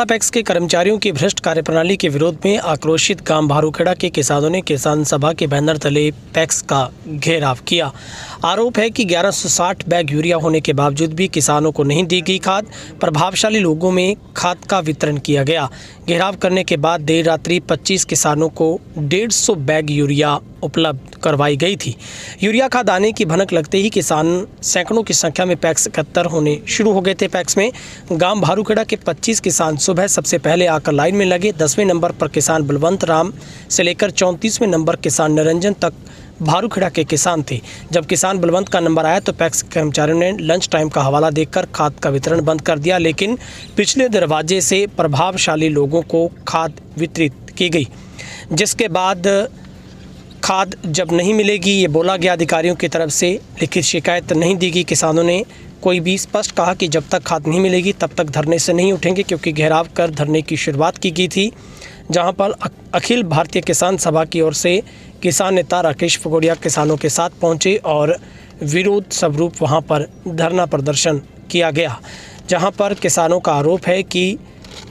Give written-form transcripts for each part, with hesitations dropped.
PACS के कर्मचारियों की भ्रष्ट कार्यप्रणाली के विरोध में आक्रोशित गांव भारूखेड़ा के किसानों ने किसान सभा के बैनर तले पैक्स का घेराव किया। आरोप है कि 1160 बैग यूरिया होने के बावजूद भी किसानों को नहीं दी गई खाद। प्रभावशाली लोगों में खाद का वितरण किया गया। घेराव करने के बाद देर रात्रि 25 किसानों को 150 बैग यूरिया उपलब्ध करवाई गई थी। यूरिया खाद आने की भनक लगते ही किसान सैकड़ों की संख्या में पैक्स एकत्र होने शुरू हो गए थे। पैक्स में गांव भारूखेड़ा के 25 किसान सुबह सबसे पहले आकर लाइन में लगे। 10वें नंबर पर किसान बलवंत राम से लेकर 34वें नंबर किसान निरंजन तक भारूखेड़ा के किसान थे। जब किसान बलवंत का नंबर आया तो पैक्स कर्मचारियों ने लंच टाइम का हवाला देकर खाद का वितरण बंद कर दिया, लेकिन पिछले दरवाजे से प्रभावशाली लोगों को खाद वितरित की गई, जिसके बाद खाद जब नहीं मिलेगी ये बोला गया। अधिकारियों की तरफ से लिखित शिकायत नहीं दी गई। किसानों ने कोई भी स्पष्ट कहा कि जब तक खाद नहीं मिलेगी तब तक धरने से नहीं उठेंगे, क्योंकि घेराव कर धरने की शुरुआत की गई थी, जहां पर अखिल भारतीय किसान सभा की ओर से किसान नेता राकेश फगोड़िया किसानों के साथ पहुंचे और विरोध स्वरूप वहां पर धरना प्रदर्शन किया गया, जहां पर किसानों का आरोप है कि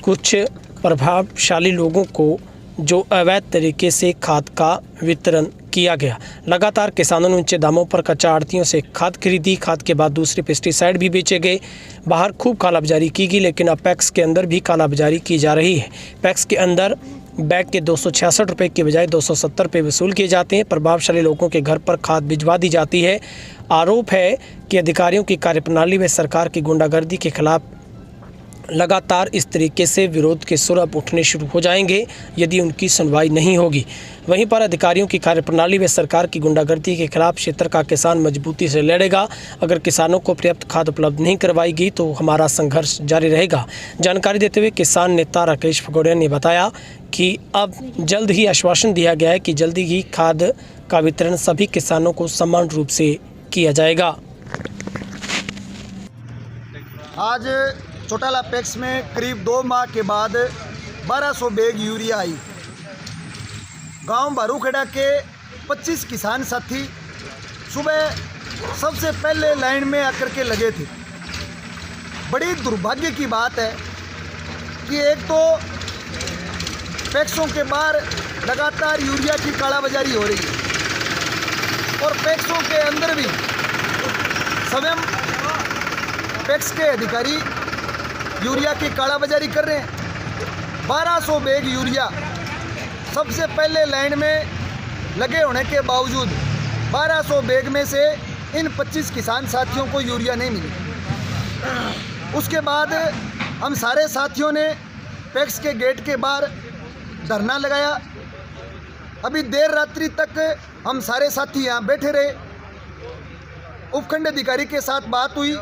कुछ प्रभावशाली लोगों को जो अवैध तरीके से खाद का वितरण किया गया। लगातार किसानों ने ऊंचे दामों पर कच्चा आड़तियों से खाद खरीदी। खाद के बाद दूसरे पेस्टिसाइड भी बेचे गए। बाहर खूब कालाबाजारी की गई, लेकिन अब पैक्स के अंदर भी कालाबाजारी की जा रही है। पैक्स के अंदर बैग के 266 रुपये के बजाय 270 रुपये वसूल किए जाते हैं। प्रभावशाली लोगों के घर पर खाद भिजवा दी जाती है। आरोप है कि अधिकारियों की कार्यप्रणाली व सरकार की गुंडागर्दी के खिलाफ लगातार इस तरीके से विरोध के सुर अब उठने शुरू हो जाएंगे यदि उनकी सुनवाई नहीं होगी। वहीं पर अधिकारियों की कार्यप्रणाली व सरकार की गुंडागर्दी के खिलाफ क्षेत्र का किसान मजबूती से लड़ेगा। अगर किसानों को पर्याप्त खाद उपलब्ध नहीं करवाई गई तो हमारा संघर्ष जारी रहेगा। जानकारी देते हुए किसान नेता राकेश फगोड़िया ने बताया कि अब जल्द ही आश्वासन दिया गया है कि जल्दी ही खाद का वितरण सभी किसानों को समान रूप से किया जाएगा। आज चौटाला पैक्स में करीब 2 माह के बाद 1200 बैग यूरिया आई। गांव भारूखेड़ा के 25 किसान साथी सुबह सबसे पहले लाइन में आकर के लगे थे। बड़ी दुर्भाग्य की बात है कि एक तो पैक्सों के बाहर लगातार यूरिया की कालाबाजारी हो रही है और पैक्सों के अंदर भी स्वयं पैक्स के अधिकारी यूरिया की कालाबाजारी कर रहे हैं। 1200 बैग यूरिया सबसे पहले लाइन में लगे होने के बावजूद 1200 बैग में से इन 25 किसान साथियों को यूरिया नहीं मिली। उसके बाद हम सारे साथियों ने पैक्स के गेट के बाहर धरना लगाया। अभी देर रात्रि तक हम सारे साथी यहाँ बैठे रहे। उपखंड अधिकारी के साथ बात हुई,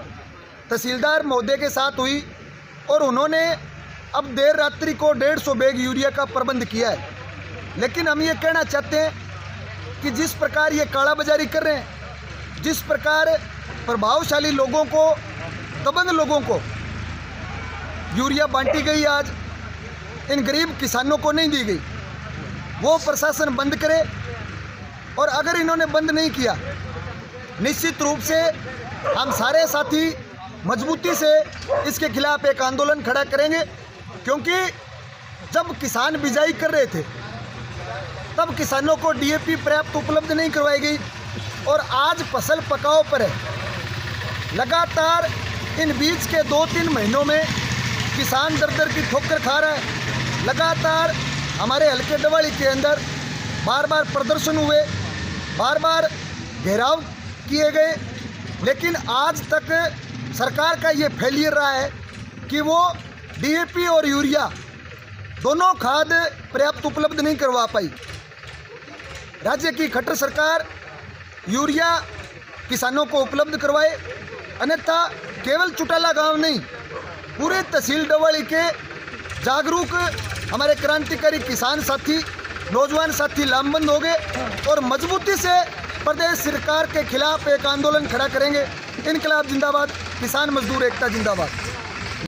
तहसीलदार महोदय के साथ हुई और उन्होंने अब देर रात्रि को 150 बैग यूरिया का प्रबंध किया है। लेकिन हम ये कहना चाहते हैं कि जिस प्रकार ये कालाबाजारी कर रहे हैं, जिस प्रकार प्रभावशाली लोगों को, दबंग लोगों को यूरिया बांटी गई, आज इन गरीब किसानों को नहीं दी गई, वो प्रशासन बंद करे। और अगर इन्होंने बंद नहीं किया, निश्चित रूप से हम सारे साथी मजबूती से इसके खिलाफ एक आंदोलन खड़ा करेंगे, क्योंकि जब किसान बिजाई कर रहे थे तब किसानों को डीएपी पर्याप्त उपलब्ध नहीं करवाई गई और आज फसल पकाव पर है। लगातार इन बीच के 2-3 महीनों में किसान दर दर की ठोकर खा रहा है। लगातार हमारे हल्के डवाली के अंदर बार बार प्रदर्शन हुए, बार बार घेराव किए गए, लेकिन आज तक सरकार का ये फेलियर रहा है कि वो डीएपी और यूरिया दोनों खाद पर्याप्त उपलब्ध नहीं करवा पाई। राज्य की खट्टर सरकार यूरिया किसानों को उपलब्ध करवाए, अन्यथा केवल चौटाला गांव नहीं, पूरे तहसील डवाली के जागरूक हमारे क्रांतिकारी किसान साथी, नौजवान साथी लामबंद हो गए और मजबूती से प्रदेश सरकार के खिलाफ एक आंदोलन खड़ा करेंगे। इनकलाब जिंदाबाद, किसान मजदूर एकता जिंदाबाद।